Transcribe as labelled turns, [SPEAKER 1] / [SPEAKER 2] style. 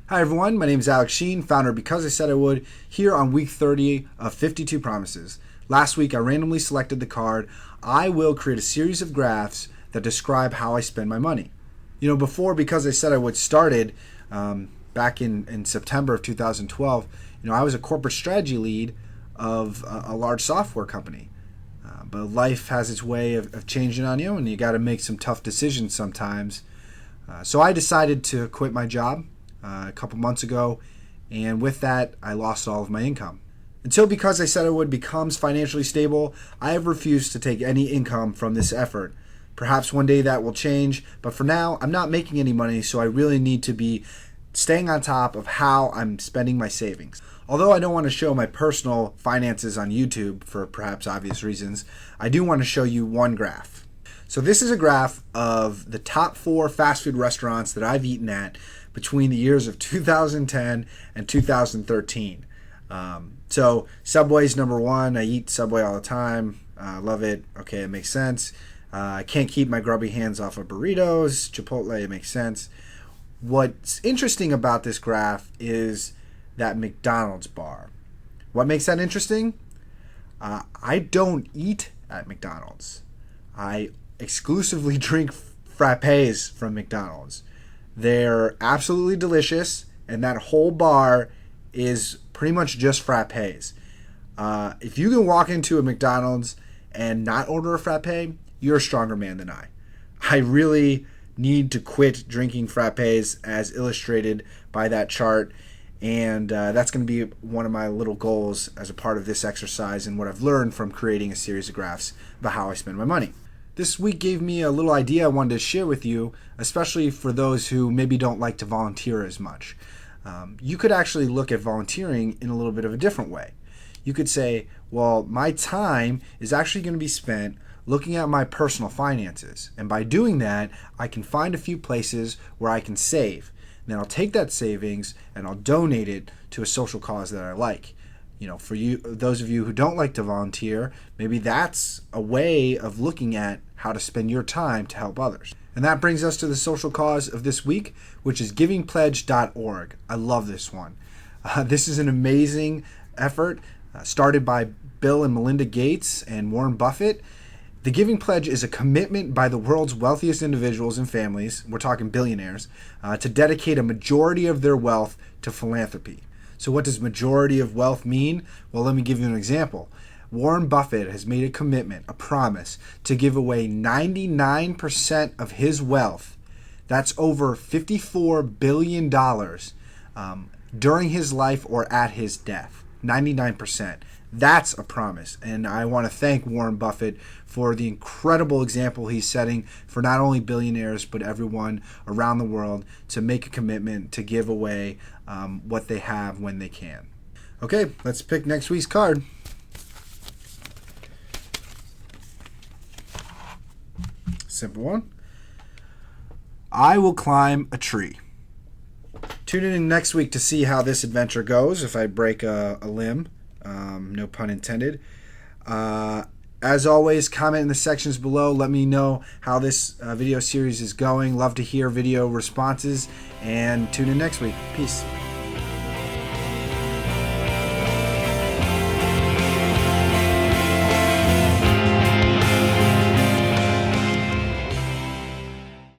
[SPEAKER 1] Hi everyone, my name is Alex Sheen, founder of Because I Said I Would, here on week 30 of 52 Promises. Last week I randomly selected the card, I will create a series of graphs that describe how I spend my money. You know, before Because I Said I Would started, back in September of 2012, I was a corporate strategy lead of a large software company. But life has its way of changing on you, and you got to make some tough decisions sometimes. So I decided to quit my job a couple months ago, and with that, I lost all of my income. Until Because I Said I Would becomes financially stable, I have refused to take any income from this effort. Perhaps one day that will change, but for now, I'm not making any money, so I really need to be staying on top of how I'm spending my savings. Although I don't want to show my personal finances on YouTube for perhaps obvious reasons, I do want to show you one graph. So this is a graph of the top 4 fast food restaurants that I've eaten at between the years of 2010 and 2013. So Subway's number 1. I eat Subway all the time. Love it. Okay, it makes sense. I can't keep my grubby hands off of burritos. Chipotle, it makes sense. What's interesting about this graph is that McDonald's bar. What makes that interesting? I don't eat at McDonald's. I exclusively drink frappes from McDonald's. They're absolutely delicious, and that whole bar is pretty much just frappes. If you can walk into a McDonald's and not order a frappe, you're a stronger man than I. I really need to quit drinking frappes as illustrated by that chart, and that's going to be one of my little goals as a part of this exercise and what I've learned from creating a series of graphs about how I spend my money. This week gave me a little idea I wanted to share with you, especially for those who maybe don't like to volunteer as much. You could actually look at volunteering in a little bit of a different way. You could say, well, my time is actually going to be spent looking at my personal finances. And by doing that, I can find a few places where I can save. And then I'll take that savings and I'll donate it to a social cause that I like. For you, those of you who don't like to volunteer, maybe that's a way of looking at how to spend your time to help others. And that brings us to the social cause of this week, which is givingpledge.org. I love this one. This is an amazing effort started by Bill and Melinda Gates and Warren Buffett. The Giving Pledge is a commitment by the world's wealthiest individuals and families, we're talking billionaires, to dedicate a majority of their wealth to philanthropy. So what does majority of wealth mean? Well, let me give you an example. Warren Buffett has made a commitment, a promise, to give away 99% of his wealth. That's over $54 billion during his life or at his death. 99%. That's a promise. And I want to thank Warren Buffett for the incredible example he's setting for not only billionaires, but everyone around the world to make a commitment to give away what they have when they can. Okay, let's pick next week's card. Simple one. I will climb a tree. Tune in next week to see how this adventure goes if I break a limb. No pun intended. As always, comment in the sections below. Let me know how this video series is going. Love to hear video responses. And tune in next week. Peace.